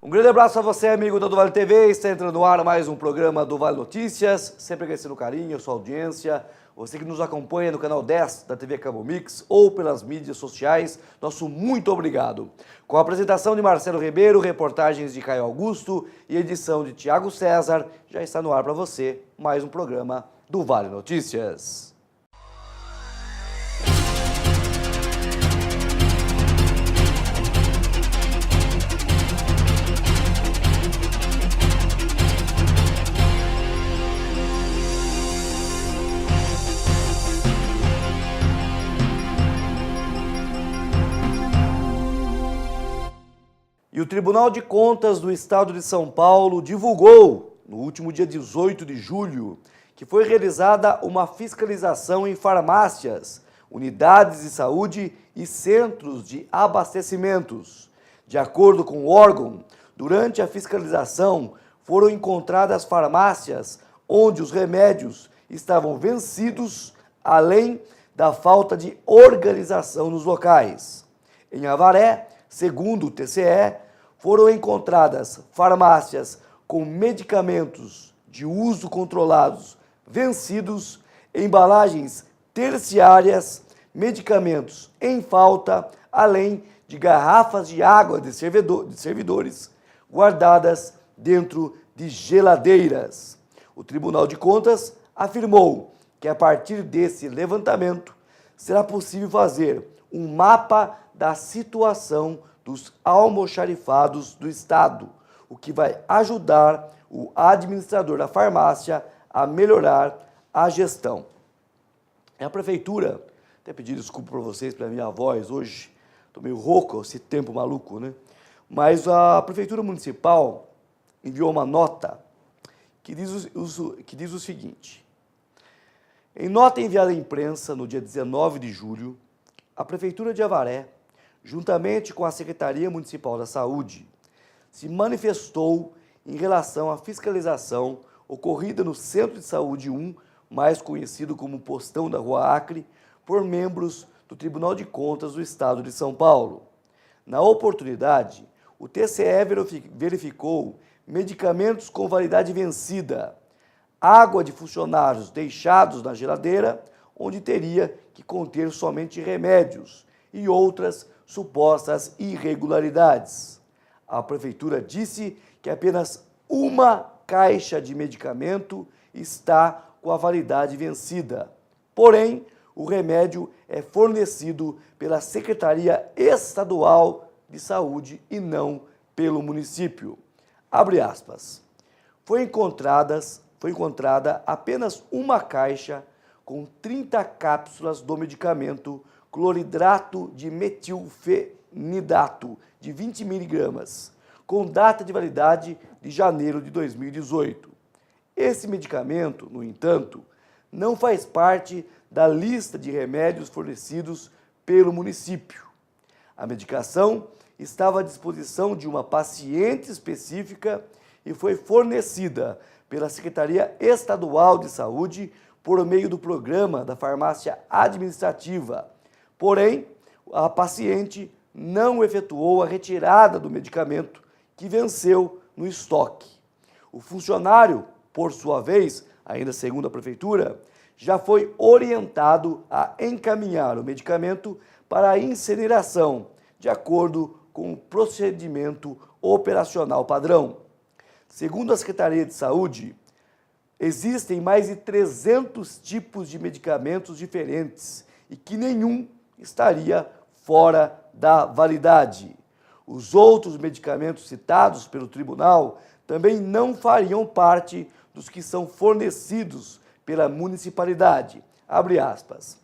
Um grande abraço a você, amigo da do Vale TV. Está entrando no ar mais um programa do Vale Notícias. Sempre agradecendo o carinho, a sua audiência. Você que nos acompanha no canal 10 da TV Cabo Mix ou pelas mídias sociais, nosso muito obrigado. Com a apresentação de Marcelo Ribeiro, reportagens de Caio Augusto e edição de Tiago César, já está no ar para você mais um programa do Vale Notícias. E o Tribunal de Contas do Estado de São Paulo divulgou, no último dia 18 de julho, que foi realizada uma fiscalização em farmácias, unidades de saúde e centros de abastecimentos. De acordo com o órgão, durante a fiscalização foram encontradas farmácias onde os remédios estavam vencidos, além da falta de organização nos locais. Em Avaré, segundo o TCE, foram encontradas farmácias com medicamentos de uso controlados vencidos, embalagens terciárias, medicamentos em falta, além de garrafas de água de servidores guardadas dentro de geladeiras. O Tribunal de Contas afirmou que a partir desse levantamento será possível fazer um mapa da situação dos almoxarifados do Estado, o que vai ajudar o administrador da farmácia a melhorar a gestão. A prefeitura, até pedir desculpa para vocês pela minha voz hoje, estou meio rouco, esse tempo maluco, né? Mas a prefeitura municipal enviou uma nota que diz o seguinte: em nota enviada à imprensa no dia 19 de julho, a Prefeitura de Avaré, juntamente com a Secretaria Municipal da Saúde, se manifestou em relação à fiscalização ocorrida no Centro de Saúde 1, mais conhecido como Postão da Rua Acre, por membros do Tribunal de Contas do Estado de São Paulo. Na oportunidade, o TCE verificou medicamentos com validade vencida, água de funcionários deixados na geladeira, onde teria que conter somente remédios, e outras supostas irregularidades. A prefeitura disse que apenas uma caixa de medicamento está com a validade vencida. Porém, o remédio é fornecido pela Secretaria Estadual de Saúde e não pelo município. Abre aspas. Foi encontrada apenas uma caixa com 30 cápsulas do medicamento cloridrato de metilfenidato de 20 miligramas, com data de validade de janeiro de 2018. Esse medicamento, no entanto, não faz parte da lista de remédios fornecidos pelo município. A medicação estava à disposição de uma paciente específica e foi fornecida pela Secretaria Estadual de Saúde por meio do programa da farmácia administrativa. Porém, a paciente não efetuou a retirada do medicamento que venceu no estoque. O funcionário, por sua vez, ainda segundo a prefeitura, já foi orientado a encaminhar o medicamento para a incineração, de acordo com o procedimento operacional padrão. Segundo a Secretaria de Saúde, existem mais de 300 tipos de medicamentos diferentes e que nenhum estaria fora da validade. Os outros medicamentos citados pelo tribunal também não fariam parte dos que são fornecidos pela municipalidade. Abre aspas.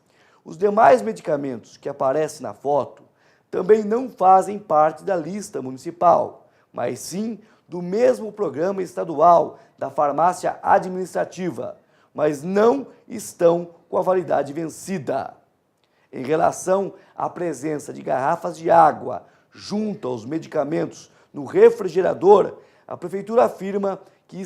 Os demais medicamentos que aparecem na foto também não fazem parte da lista municipal, mas sim do mesmo programa estadual da farmácia administrativa, mas não estão com a validade vencida. Em relação à presença de garrafas de água junto aos medicamentos no refrigerador, a prefeitura afirma que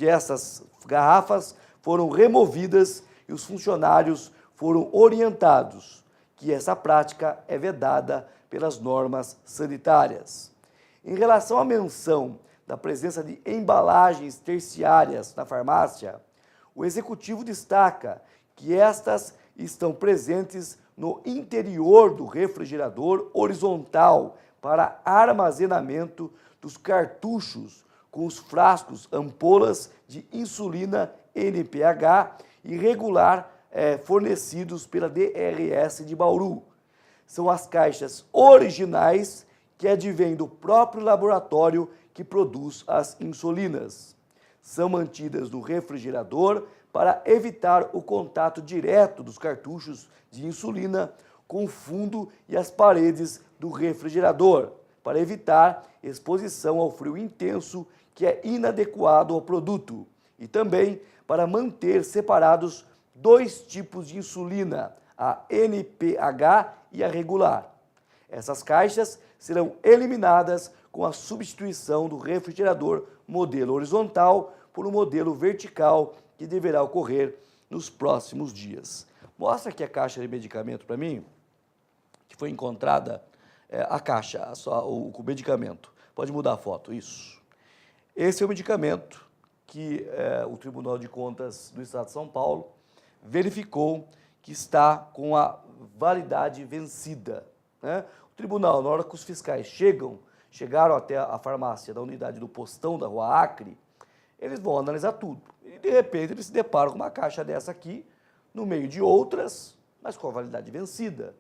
essas garrafas foram removidas e os funcionários foram orientados que essa prática é vedada pelas normas sanitárias. Em relação à menção da presença de embalagens terciárias na farmácia, o executivo destaca que estas estão presentes no interior do refrigerador horizontal para armazenamento dos cartuchos com os frascos ampolas de insulina NPH e regular fornecidos pela DRS de Bauru. São as caixas originais que advêm do próprio laboratório que produz as insulinas. São mantidas no refrigerador para evitar o contato direto dos cartuchos de insulina com o fundo e as paredes do refrigerador, para evitar exposição ao frio intenso que é inadequado ao produto, e também para manter separados dois tipos de insulina, a NPH e a regular. Essas caixas serão eliminadas com a substituição do refrigerador modelo horizontal por um modelo vertical que deverá ocorrer nos próximos dias. Mostra aqui a caixa de medicamento para mim, que foi encontrada, a caixa, o medicamento. Pode mudar a foto, isso. Esse é o medicamento que o Tribunal de Contas do Estado de São Paulo verificou que está com a validade vencida, né? O tribunal, na hora que os fiscais chegaram até a farmácia da unidade do Postão da Rua Acre, eles vão analisar tudo. E, de repente, eles se deparam com uma caixa dessa aqui, no meio de outras, mas com a validade vencida.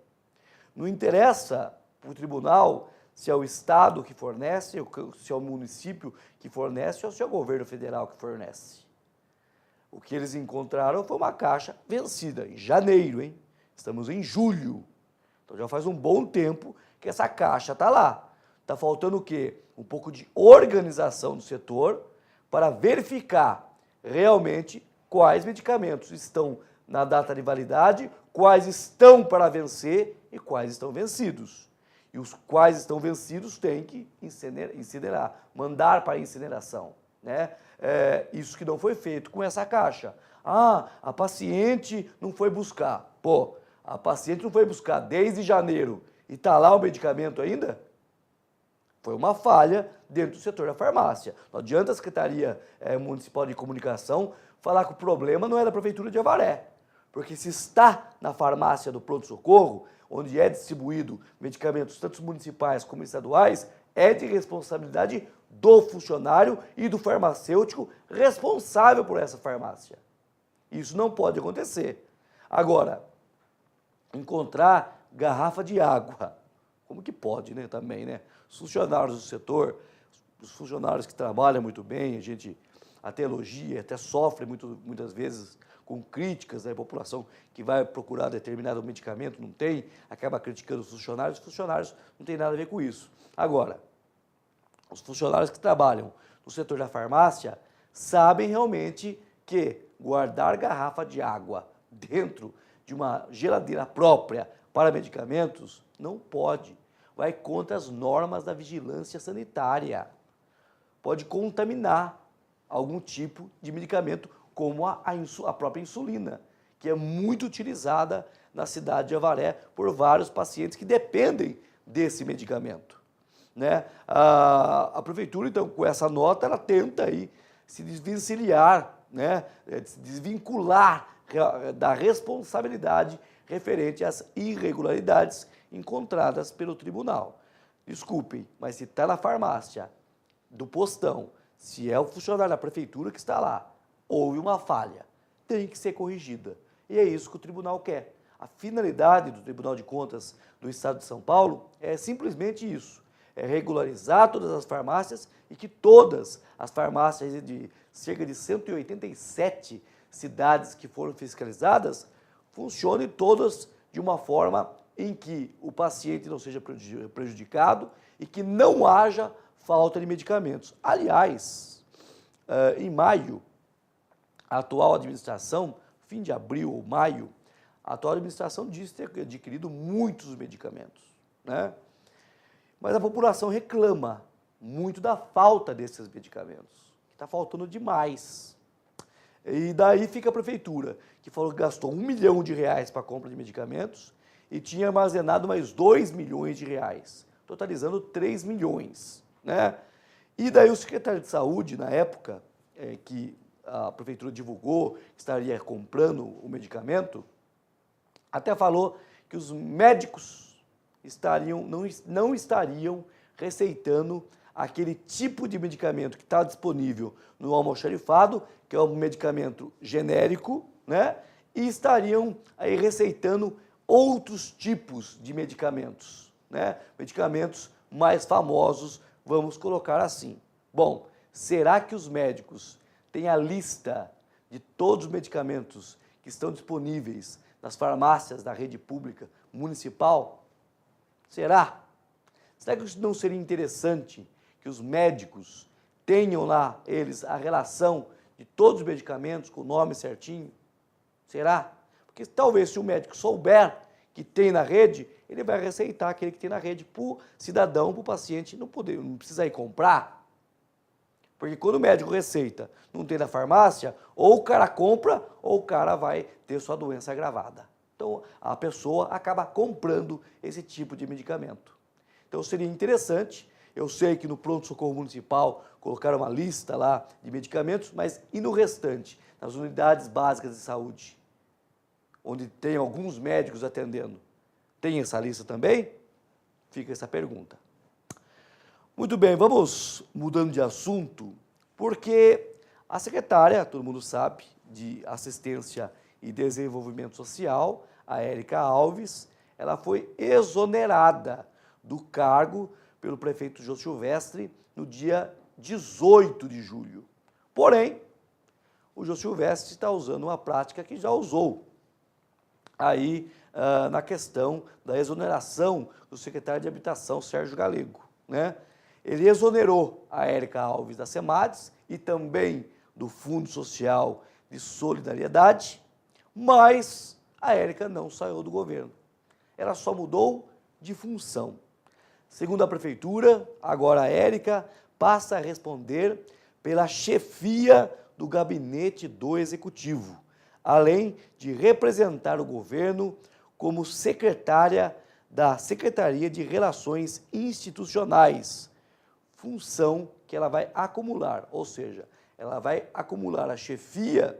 Não interessa para o tribunal se é o Estado que fornece, se é o município que fornece ou se é o governo federal que fornece. O que eles encontraram foi uma caixa vencida, em janeiro, hein? Estamos em julho. Então já faz um bom tempo que essa caixa está lá. Está faltando o quê? Um pouco de organização do setor para verificar realmente quais medicamentos estão na data de validade, quais estão para vencer e quais estão vencidos. E os quais estão vencidos têm que incinerar, mandar para incineração, né? Isso que não foi feito com essa caixa. Ah, a paciente não foi buscar. Pô, a paciente não foi buscar desde janeiro e está lá o medicamento ainda? Foi uma falha dentro do setor da farmácia. Não adianta a Secretaria Municipal de Comunicação falar que o problema não é da Prefeitura de Avaré. Porque se está na farmácia do pronto-socorro, onde é distribuído medicamentos tanto municipais como estaduais, é de responsabilidade do funcionário e do farmacêutico responsável por essa farmácia. Isso não pode acontecer. Agora, encontrar garrafa de água, como que pode, né, também, né? Os funcionários do setor, os funcionários que trabalham muito bem, a gente até elogia, até sofre muitas vezes com críticas da população que vai procurar determinado medicamento, não tem, acaba criticando os funcionários não tem nada a ver com isso. Agora, os funcionários que trabalham no setor da farmácia sabem realmente que guardar garrafa de água dentro de uma geladeira própria para medicamentos não pode. Vai contra as normas da vigilância sanitária. Pode contaminar algum tipo de medicamento, como a própria insulina, que é muito utilizada na cidade de Avaré por vários pacientes que dependem desse medicamento, né? A prefeitura, então, com essa nota, ela tenta aí se desvencilhar, né? Se desvincular da responsabilidade referente às irregularidades encontradas pelo tribunal. Desculpem, mas se está na farmácia do postão, se é o funcionário da prefeitura que está lá, houve uma falha, tem que ser corrigida. E é isso que o tribunal quer. A finalidade do Tribunal de Contas do Estado de São Paulo é simplesmente isso, é regularizar todas as farmácias e que todas as farmácias de cerca de 187 cidades que foram fiscalizadas funcionem todas de uma forma em que o paciente não seja prejudicado e que não haja falta de medicamentos. Aliás, em maio, a atual administração, fim de abril ou maio, a atual administração disse ter adquirido muitos medicamentos, né? Mas a população reclama muito da falta desses medicamentos, que está faltando demais. E daí fica a prefeitura, que falou que gastou R$1 milhão para a compra de medicamentos e tinha armazenado mais R$2 milhões, totalizando 3 milhões. né? E daí o secretário de Saúde, na época que a prefeitura divulgou que estaria comprando o medicamento, até falou que os médicos não estariam receitando aquele tipo de medicamento que está disponível no almoxarifado, que é um medicamento genérico, né? E estariam aí receitando outros tipos de medicamentos, né? Medicamentos mais famosos, vamos colocar assim. Bom, será que os médicos têm a lista de todos os medicamentos que estão disponíveis nas farmácias da rede pública municipal? Será? Será que isso não seria interessante que os médicos tenham lá, eles, a relação de todos os medicamentos com o nome certinho? Será? Porque talvez se o médico souber que tem na rede, ele vai receitar aquele que tem na rede para o cidadão, para o paciente não precisa ir comprar. Porque quando o médico receita, não tem na farmácia, ou o cara compra, ou o cara vai ter sua doença agravada. Então, a pessoa acaba comprando esse tipo de medicamento. Então, seria interessante, eu sei que no pronto-socorro municipal colocaram uma lista lá de medicamentos, mas e no restante, nas unidades básicas de saúde, onde tem alguns médicos atendendo, tem essa lista também? Fica essa pergunta. Muito bem, vamos mudando de assunto, porque a secretária, todo mundo sabe, de Assistência e Desenvolvimento Social, a Érica Alves, ela foi exonerada do cargo pelo prefeito Jô Silvestre no dia 18 de julho. Porém, o Jô Silvestre está usando uma prática que já usou aí na questão da exoneração do secretário de Habitação, Sérgio Galego, né? Ele exonerou a Érica Alves da SEMADES e também do Fundo Social de Solidariedade, mas a Érica não saiu do governo. Ela só mudou de função. Segundo a prefeitura, agora a Érica passa a responder pela chefia do gabinete do executivo, além de representar o governo como secretária da Secretaria de Relações Institucionais, função que ela vai acumular, ou seja, ela vai acumular a chefia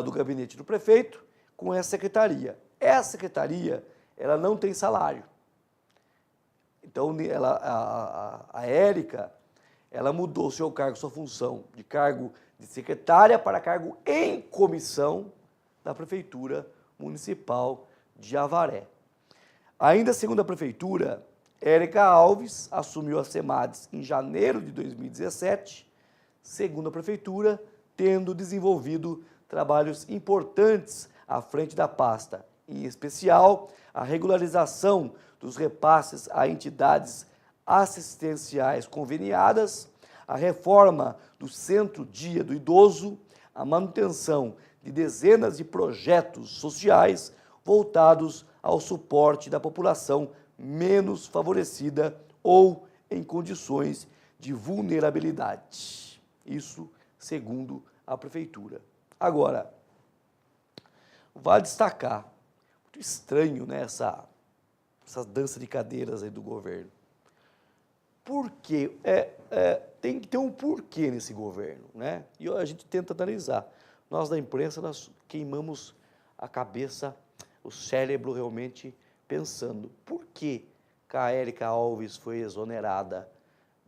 do gabinete do prefeito com essa secretaria. Essa secretaria, ela não tem salário. Então, a Érica, ela mudou seu cargo, sua função, de cargo de secretária para cargo em comissão da Prefeitura Municipal de Avaré. Ainda segundo a Prefeitura, Érica Alves assumiu a SEMADES em janeiro de 2017, segundo a Prefeitura, tendo desenvolvido trabalhos importantes à frente da pasta, em especial a regularização dos repasses a entidades assistenciais conveniadas, a reforma do Centro-Dia do Idoso, a manutenção de dezenas de projetos sociais voltados ao suporte da população menos favorecida ou em condições de vulnerabilidade. Isso segundo a Prefeitura. Agora, vale destacar, muito estranho, né, essa dança de cadeiras aí do governo. Por quê? Tem que ter um porquê nesse governo, né? E a gente tenta analisar. Nós da imprensa, nós queimamos a cabeça, o cérebro realmente pensando, por que a Érica Alves foi exonerada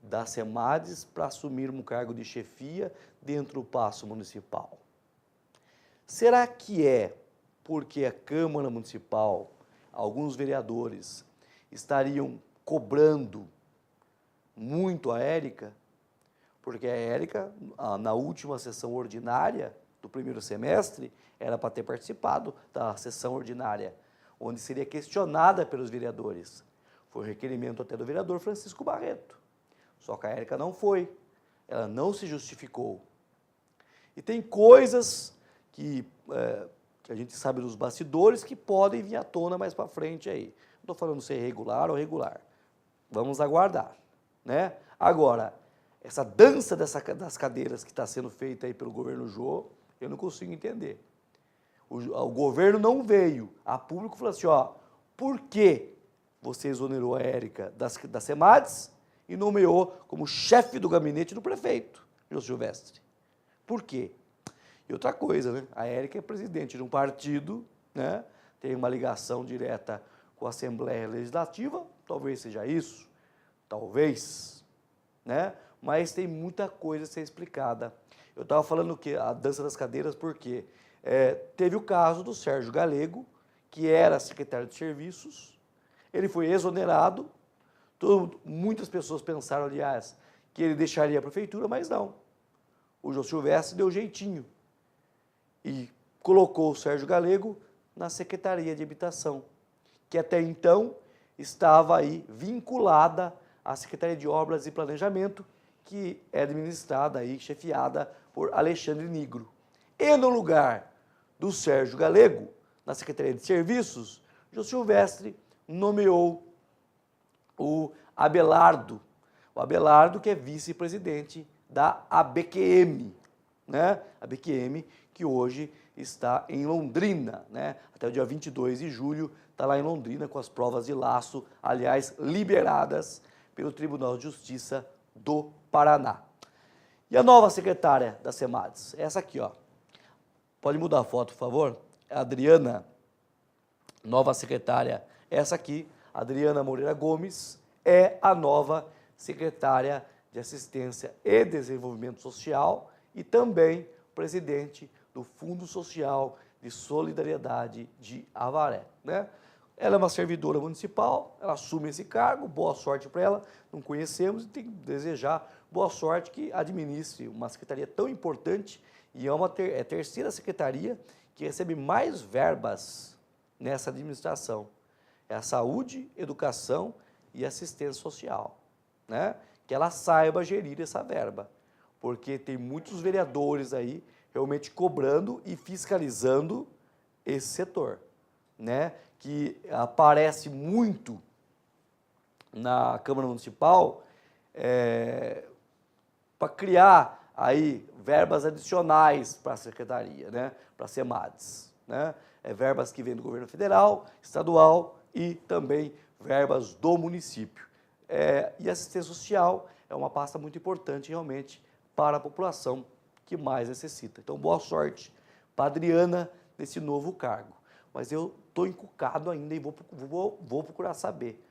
da SEMADES para assumir um cargo de chefia dentro do Paço Municipal? Será que é porque a Câmara Municipal, alguns vereadores, estariam cobrando muito a Érica? Porque a Érica, na última sessão ordinária do primeiro semestre, era para ter participado da sessão ordinária, onde seria questionada pelos vereadores. Foi um requerimento até do vereador Francisco Barreto. Só que a Érica não foi, ela não se justificou. E tem coisas que a gente sabe dos bastidores que podem vir à tona mais para frente aí. Não estou falando se é irregular ou regular. Vamos aguardar, né? Agora, essa dança das cadeiras que está sendo feita aí pelo governo Jô, eu não consigo entender. O governo não veio a público e falou assim, ó, por que você exonerou a Érica da SEMADES e nomeou como chefe do gabinete do prefeito, Jô Silvestre. Por quê? E outra coisa, né? A Érica é presidente de um partido, né? Tem uma ligação direta com a Assembleia Legislativa, talvez seja isso, talvez, né? Mas tem muita coisa a ser explicada. Eu estava falando que a dança das cadeiras porque teve o caso do Sérgio Galego, que era secretário de serviços, ele foi exonerado, muitas pessoas pensaram, aliás, que ele deixaria a prefeitura, mas não. O Jô Silvestre deu jeitinho e colocou o Sérgio Galego na Secretaria de Habitação, que até então estava aí vinculada à Secretaria de Obras e Planejamento, que é administrada aí, chefiada por Alexandre Nigro. E no lugar do Sérgio Galego, na Secretaria de Serviços, Jô Silvestre nomeou o Abelardo que é vice-presidente da ABQM, né? A ABQM que hoje está em Londrina, né? Até o dia 22 de julho está lá em Londrina com as provas de laço, aliás, liberadas pelo Tribunal de Justiça do Paraná. E a nova secretária da SEMADES? Essa aqui, ó. Pode mudar a foto, por favor? A Adriana, nova secretária, essa aqui, Adriana Moreira Gomes, é a nova secretária de Assistência e Desenvolvimento Social e também presidente do Fundo Social de Solidariedade de Avaré, né? Ela é uma servidora municipal, ela assume esse cargo, boa sorte para ela, não conhecemos e tem que desejar boa sorte que administre uma secretaria tão importante e é a terceira secretaria que recebe mais verbas nessa administração. É a saúde, educação e assistência social, né? Que ela saiba gerir essa verba, porque tem muitos vereadores aí realmente cobrando e fiscalizando esse setor, né? Que aparece muito na Câmara Municipal para criar aí verbas adicionais para a secretaria, né? Para a SEMADES, né? Verbas que vêm do governo federal, estadual e também verbas do município. E assistência social é uma pasta muito importante realmente para a população que mais necessita. Então, boa sorte para a Adriana nesse novo cargo. Mas eu estou encucado ainda e vou procurar saber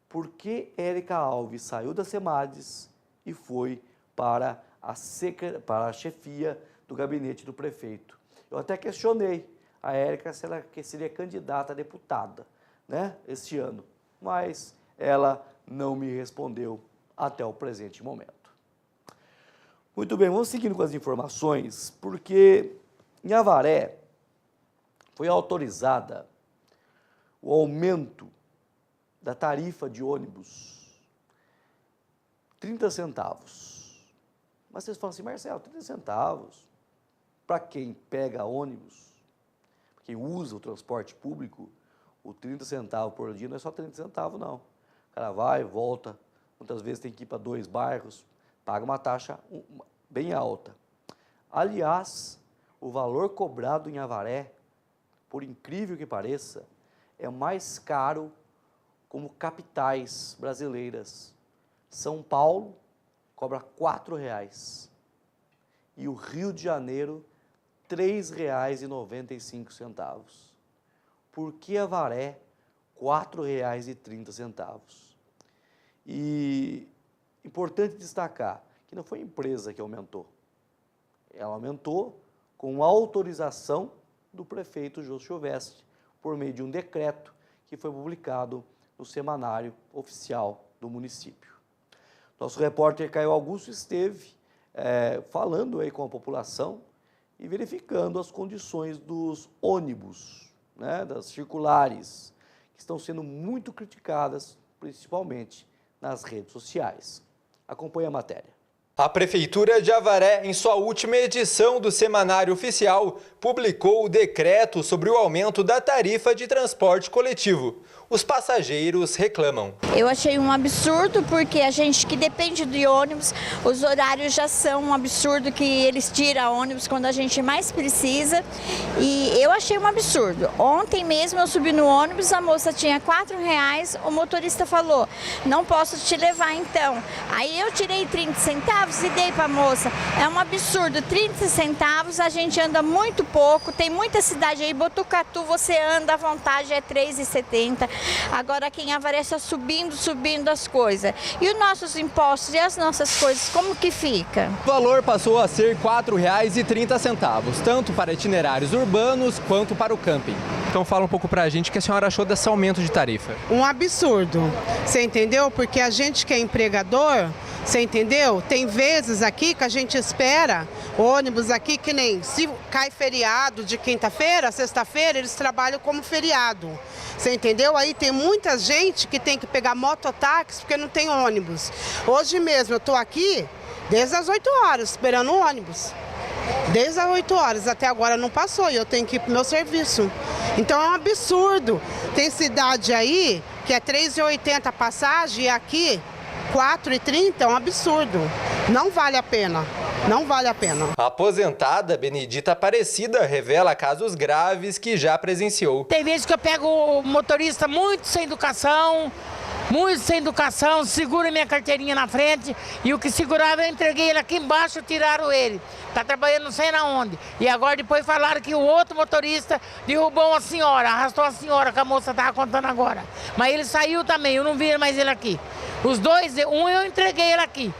por que Érica Alves saiu da SEMADES e foi para a chefia do gabinete do prefeito. Eu até questionei a Érica se ela seria candidata a deputada, né, este ano, mas ela não me respondeu até o presente momento. Muito bem, vamos seguindo com as informações, porque em Avaré foi autorizada o aumento da tarifa de ônibus, 30 centavos. Mas vocês falam assim, Marcelo, 30 centavos, para quem pega ônibus, quem usa o transporte público, o 30 centavos por dia não é só 30 centavos, não. O cara vai, volta, muitas vezes tem que ir para 2 bairros, paga uma taxa bem alta. Aliás, o valor cobrado em Avaré, por incrível que pareça, é mais caro como capitais brasileiras. São Paulo cobra R$ 4,00 e o Rio de Janeiro R$ 3,95. Por que Avaré R$ 4,30? E importante destacar que não foi a empresa que aumentou. Ela aumentou com autorização do prefeito Jô Silvestre, por meio de um decreto que foi publicado no Semanário Oficial do município. Nosso repórter Caio Augusto esteve falando aí com a população e verificando as condições dos ônibus, né, das circulares, que estão sendo muito criticadas, principalmente nas redes sociais. Acompanhe a matéria. A Prefeitura de Avaré, em sua última edição do Semanário Oficial, publicou o decreto sobre o aumento da tarifa de transporte coletivo. os passageiros reclamam. Eu achei um absurdo porque a gente que depende de ônibus, os horários já são um absurdo que eles tiram ônibus quando a gente mais precisa e eu achei um absurdo. Ontem mesmo eu subi no ônibus, a moça tinha R$4, o motorista falou, não posso te levar então. Aí eu tirei 30 centavos e dei para a moça. É um absurdo, 30 centavos, a gente anda muito pouco, tem muita cidade aí, Botucatu você anda à vontade, é R$3,70. Agora aqui em Avaré está subindo as coisas. E os nossos impostos e as nossas coisas, como que fica? O valor passou a ser R$4,30, tanto para itinerários urbanos quanto para o camping. Então fala um pouco pra gente o que a senhora achou desse aumento de tarifa. Um absurdo, você entendeu? Porque a gente que é empregador, você entendeu? Tem vezes aqui que a gente espera ônibus aqui que nem se cai feriado de quinta-feira, sexta-feira, eles trabalham como feriado. Você entendeu? Aí tem muita gente que tem que pegar mototáxi porque não tem ônibus. Hoje mesmo eu estou aqui desde as 8 horas esperando o ônibus. Desde as 8 horas até agora não passou e eu tenho que ir para o meu serviço. Então é um absurdo. Tem cidade aí que é R$3,80 a passagem e aqui R$4,30 é um absurdo. Não vale a pena. Não vale a pena. A aposentada Benedita Aparecida revela casos graves que já presenciou. Tem vezes que eu pego o motorista muito sem educação, segura minha carteirinha na frente e o que segurava eu entreguei ele aqui embaixo, tiraram ele. Tá trabalhando não sei na onde. E agora depois falaram que o outro motorista derrubou uma senhora, arrastou a senhora que a moça tava contando agora. Mas ele saiu também, eu não vi mais ele aqui. Os dois, eu entreguei ele aqui.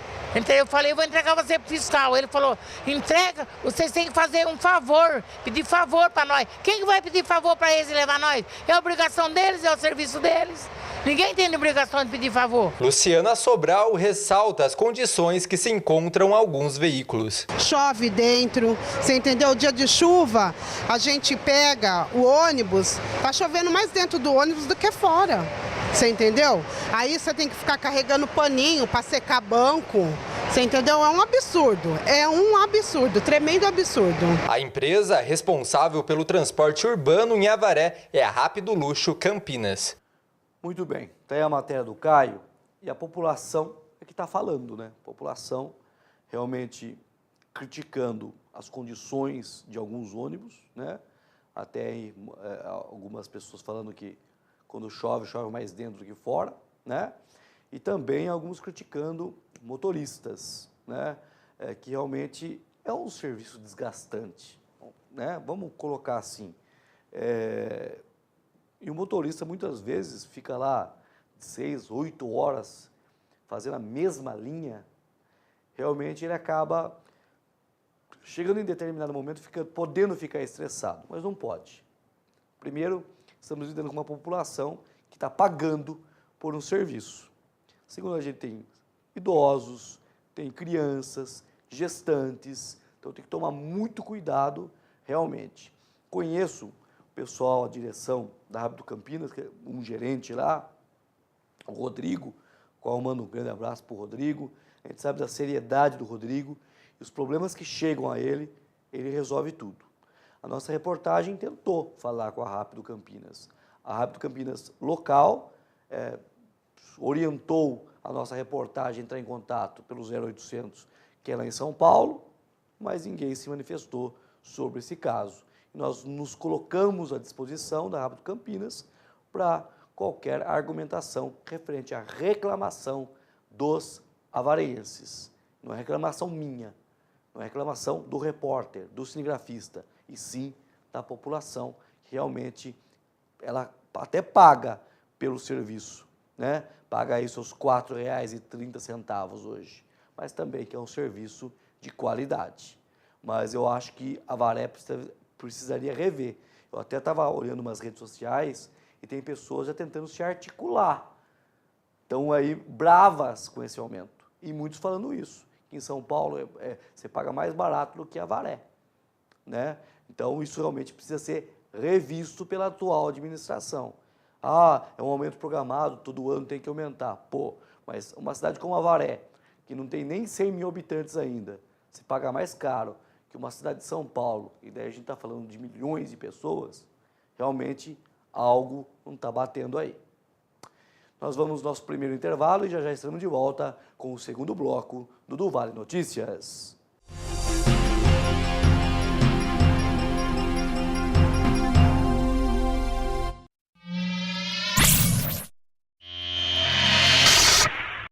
Eu falei, eu vou entregar você pro fiscal. Ele falou, entrega, vocês têm que fazer um favor, pedir favor para nós. Quem que vai pedir favor para eles e levar nós? É a obrigação deles, é o serviço deles. Ninguém tem obrigação de pedir favor. Luciana Sobral ressalta as condições que se encontram alguns veículos. Chove dentro, você entendeu? Dia de chuva, a gente pega o ônibus, tá chovendo mais dentro do ônibus do que fora. Você entendeu? Aí você tem que ficar carregando paninho para secar banco. Você entendeu? É um absurdo, tremendo absurdo. A empresa responsável pelo transporte urbano em Avaré é a Rápido Luxo Campinas. Muito bem, tá aí a matéria do Caio e a população é que está falando, né? A população realmente criticando as condições de alguns ônibus, né? Até aí, algumas pessoas falando que quando chove, chove mais dentro do que fora, né? E também alguns criticando motoristas, né? Que realmente é um serviço desgastante, né? Vamos colocar assim. E o motorista muitas vezes fica lá 6, 8 horas fazendo a mesma linha. Realmente ele acaba chegando em determinado momento, podendo ficar estressado, mas não pode. Primeiro, estamos lidando com uma população que está pagando por um serviço. Segundo, a gente tem idosos, tem crianças, gestantes, então tem que tomar muito cuidado realmente. Conheço o pessoal, a direção da Rápido Campinas, que é um gerente lá, o Rodrigo, qual eu mando um grande abraço para o Rodrigo. A gente sabe da seriedade do Rodrigo e os problemas que chegam a ele resolve tudo. A nossa reportagem tentou falar com a Rápido Campinas. A Rápido Campinas local orientou a nossa reportagem a entrar em contato pelo 0800, que é lá em São Paulo, mas ninguém se manifestou sobre esse caso. E nós nos colocamos à disposição da Rápido Campinas para qualquer argumentação referente à reclamação dos avareenses. Não é reclamação minha, não é reclamação do repórter, do cinegrafista, e sim da população, que realmente ela até paga pelo serviço, né? Paga aí seus R$ 4,30 hoje, mas também que é um serviço de qualidade. Mas eu acho que a Avaré precisaria rever. Eu até estava olhando umas redes sociais e tem pessoas já tentando se articular. Estão aí bravas com esse aumento. E muitos falando isso. Que em São Paulo você paga mais barato do que a Avaré, né? Então isso realmente precisa ser revisto pela atual administração. Ah, é um aumento programado, todo ano tem que aumentar. Pô, mas uma cidade como Avaré, que não tem nem 100 mil habitantes ainda, se paga mais caro que uma cidade de São Paulo, e daí a gente está falando de milhões de pessoas, realmente algo não está batendo aí. Nós vamos ao nosso primeiro intervalo e já estaremos de volta com o segundo bloco do Vale Notícias.